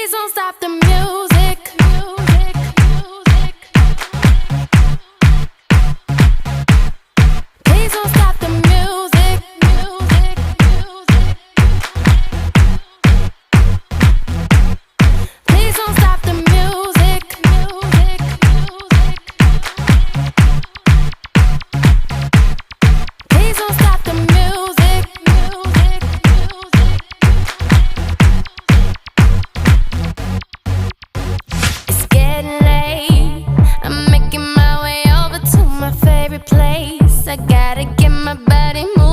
Please don't stop the music. Please don't stop the music. Please don't stop the music. Please don't stop the music. It's getting late. I'm making my way over to my favorite place. I gotta get my body moving.